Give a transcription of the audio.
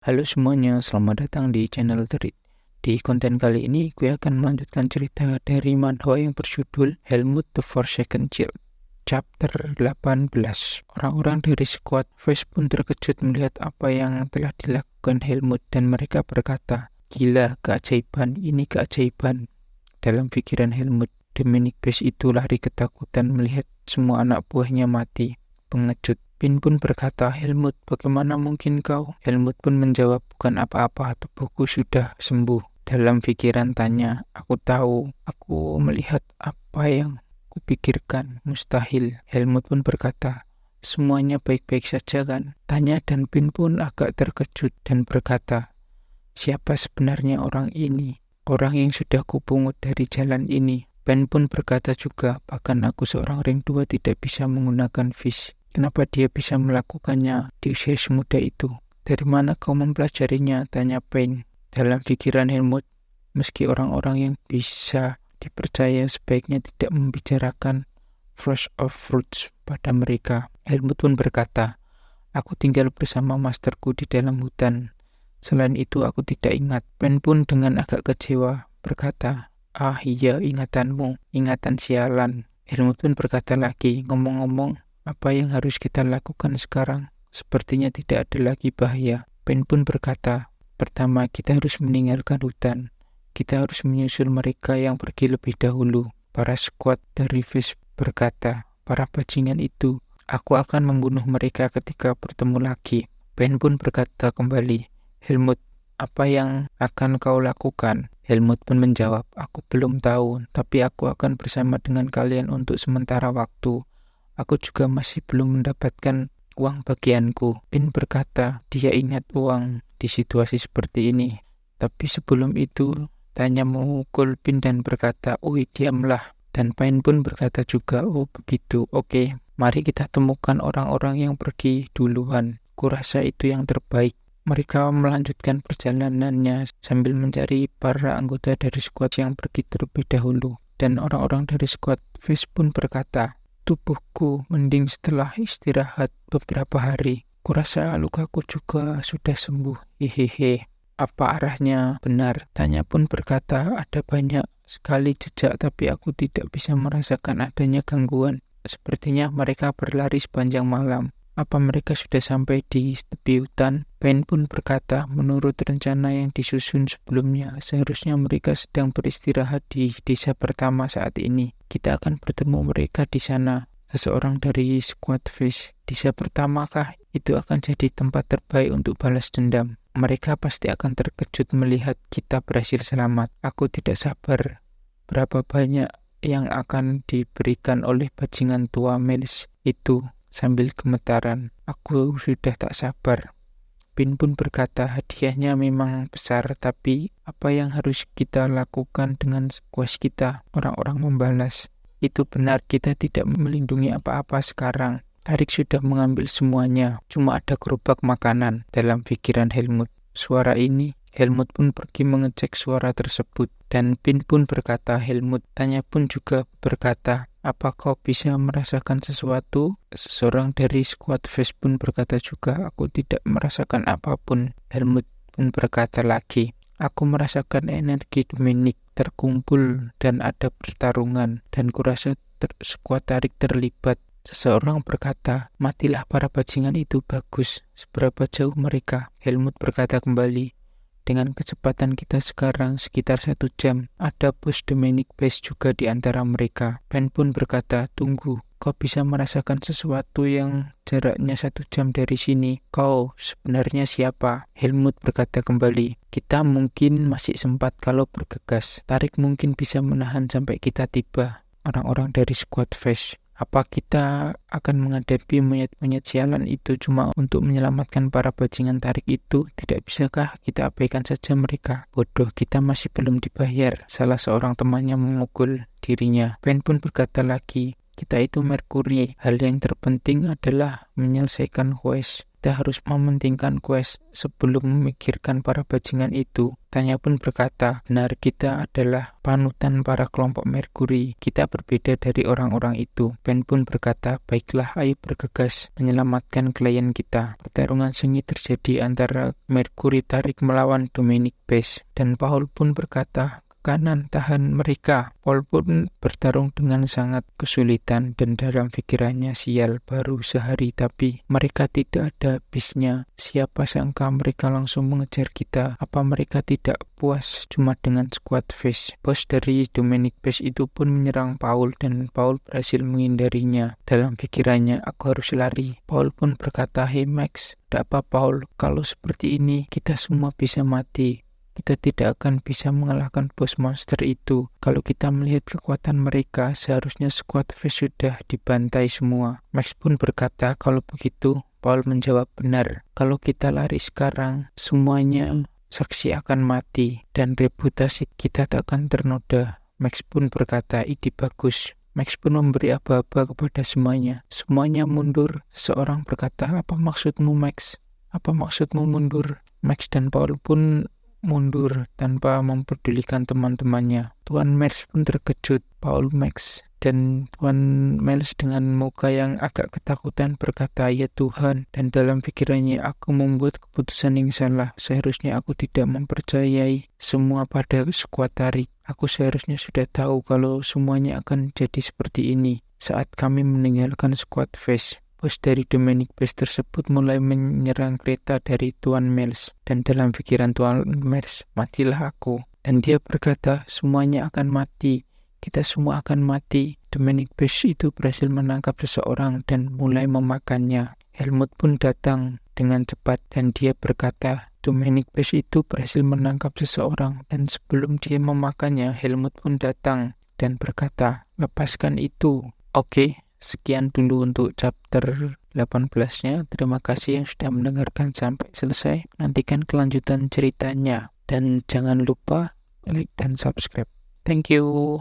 Halo semuanya, selamat datang di channel Terit. Di konten kali ini, gue akan melanjutkan cerita dari manhwa yang berjudul Helmut the Forsaken Child, chapter 18. Orang-orang dari skuad Face pun terkejut melihat apa yang telah dilakukan Helmut dan mereka berkata, "Gila, keajaiban, ini keajaiban." Dalam pikiran Helmut, Dominic Base itu lari ketakutan melihat semua anak buahnya mati. Pengecut. Pin pun berkata, "Helmut, bagaimana mungkin kau?" Helmut pun menjawab, "Bukan apa-apa, tubuhku sudah sembuh." Dalam pikiran tanya, "Aku tahu, aku melihat apa yang kupikirkan, mustahil." Helmut pun berkata, "Semuanya baik-baik saja kan?" Tanya dan Pin pun agak terkejut dan berkata, "Siapa sebenarnya orang ini? Orang yang sudah kupungut dari jalan ini." Pen pun berkata juga, "Bahkan aku seorang ring 2 tidak bisa menggunakan fish. Kenapa dia bisa melakukannya di usia semuda itu? Dari mana kau mempelajarinya?" tanya Pain. Dalam pikiran Helmut, meski orang-orang yang bisa dipercaya sebaiknya tidak membicarakan Frost of Fruits pada mereka. Helmut pun berkata, "Aku tinggal bersama masterku di dalam hutan. Selain itu aku tidak ingat." Pen pun dengan agak kecewa berkata, "Ah iya, ingatanmu, ingatan sialan." Helmut pun berkata lagi, "Ngomong-ngomong, apa yang harus kita lakukan sekarang? Sepertinya tidak ada lagi bahaya." Pen pun berkata, "Pertama, kita harus meninggalkan hutan. Kita harus menyusul mereka yang pergi lebih dahulu." Para skuad dari Fish berkata, "Para bajingan itu, aku akan membunuh mereka ketika bertemu lagi." Pen pun berkata kembali, "Helmut, apa yang akan kau lakukan?" Helmut pun menjawab, "Aku belum tahu, tapi aku akan bersama dengan kalian untuk sementara waktu. Aku juga masih belum mendapatkan uang bagianku." Pin berkata, dia ingat uang di situasi seperti ini. Tapi sebelum itu, Tanya memukul Pin dan berkata, "Oi, diamlah." Dan Pain pun berkata juga, "Oh begitu, oke. Mari kita temukan orang-orang yang pergi duluan. Kurasa itu yang terbaik." Mereka melanjutkan perjalanannya sambil mencari para anggota dari skuad yang pergi terlebih dahulu. Dan orang-orang dari skuad Fish pun berkata, "Tubuhku mending setelah istirahat beberapa hari. Kurasa lukaku juga sudah sembuh. Hehehe." "Apa arahnya benar?" Tanya pun berkata, "Ada banyak sekali jejak, tapi aku tidak bisa merasakan adanya gangguan. Sepertinya mereka berlari sepanjang malam." "Apa mereka sudah sampai di tepi hutan?" Pain pun berkata, "Menurut rencana yang disusun sebelumnya, seharusnya mereka sedang beristirahat di desa pertama saat ini. Kita akan bertemu mereka di sana." Seseorang dari skuad Fish, "Desa pertama kah? Itu akan jadi tempat terbaik untuk balas dendam. Mereka pasti akan terkejut melihat kita berhasil selamat. Aku tidak sabar. Berapa banyak yang akan diberikan oleh bajingan tua Melis itu?" Sambil gemetaran, "Aku sudah tak sabar." Pin pun berkata, "Hadiahnya memang besar, tapi apa yang harus kita lakukan dengan kuas kita?" Orang-orang membalas, "Itu benar, kita tidak melindungi apa-apa sekarang. Tarik sudah mengambil semuanya, cuma ada gerobak makanan." Dalam pikiran Helmut, suara ini, Helmut pun pergi mengecek suara tersebut. Dan Pin pun berkata, "Helmut." Tanya pun juga berkata, "Apa kau bisa merasakan sesuatu?" Seseorang dari skuad Fish pun berkata juga, "Aku tidak merasakan apapun." Helmut pun berkata lagi, "Aku merasakan energi Dominic terkumpul dan ada pertarungan, dan kurasa skuad tarik terlibat." Seseorang berkata, "Matilah para bajingan itu, bagus. Seberapa jauh mereka?" Helmut berkata kembali, "Dengan kecepatan kita sekarang sekitar 1 jam. Ada bos Dominic Base juga di antara mereka." Pen pun berkata, "Tunggu, kau bisa merasakan sesuatu yang jaraknya 1 jam dari sini. Kau sebenarnya siapa?" Helmut berkata kembali, "Kita mungkin masih sempat kalau bergegas. Tarik mungkin bisa menahan sampai kita tiba." Orang-orang dari skuad Fish, "Apa kita akan menghadapi monyet-monyet sialan itu cuma untuk menyelamatkan para bajingan tarik itu? Tidak bisakah kita abaikan saja mereka?" "Bodoh, kita masih belum dibayar." Salah seorang temannya memukul dirinya. Pen pun berkata lagi, Kita itu Mercury. Hal yang terpenting adalah menyelesaikan quest. Kita harus mementingkan quest sebelum memikirkan para bajingan itu. Tanya pun berkata, benar, kita adalah panutan para kelompok Mercury. Kita berbeda dari orang-orang itu. Ben pun berkata, baiklah, ayo bergegas menyelamatkan klien kita. Pertarungan sengit terjadi antara Mercury tarik melawan Dominic Base. Dan Paul pun berkata, kanan, tahan mereka. Paul pun bertarung dengan sangat kesulitan dan dalam pikirannya, sial, baru sehari tapi mereka tidak ada habisnya. Siapa sangka mereka langsung mengejar kita. Apa mereka tidak puas cuma dengan squad face? Bos dari Dominic Base itu pun menyerang Paul dan Paul berhasil menghindarinya. Dalam pikirannya, aku harus lari. Paul pun berkata, hey Max, tidak apa Paul, kalau seperti ini kita semua bisa mati. Kita tidak akan bisa mengalahkan bos monster itu. Kalau kita melihat kekuatan mereka, seharusnya squad face sudah dibantai semua. Max pun berkata, kalau begitu, Paul menjawab, benar. Kalau kita lari sekarang, semuanya saksi akan mati dan reputasi kita tak akan ternoda. Max pun berkata, ide bagus. Max pun memberi aba-aba kepada semuanya. Semuanya mundur. Seorang berkata, apa maksudmu Max? Apa maksudmu mundur? Max dan Paul pun mundur tanpa mempedulikan teman-temannya. Tuan Miles pun terkejut. Paul, Max, dan Tuan Miles dengan muka yang agak ketakutan berkata, ya Tuhan. Dan dalam pikirannya, aku membuat keputusan yang salah. Seharusnya aku tidak mempercayai semua pada skuad tarik. Aku seharusnya sudah tahu kalau semuanya akan jadi seperti ini saat kami meninggalkan squad face. Bos dari Dominic Base tersebut mulai menyerang kereta dari Tuan Miles. Dan dalam pikiran Tuan Miles, matilah aku. Dan dia berkata, semuanya akan mati. Kita semua akan mati. Dominic Base itu berhasil menangkap seseorang dan mulai memakannya. Helmut pun datang dengan cepat dan dia berkata, Dominic Base itu berhasil menangkap seseorang. Dan sebelum dia memakannya, Helmut pun datang dan berkata, lepaskan itu. Oke. Sekian dulu untuk chapter 18-nya. Terima kasih yang sudah mendengarkan sampai selesai. Nantikan kelanjutan ceritanya. Dan jangan lupa like dan subscribe. Thank you.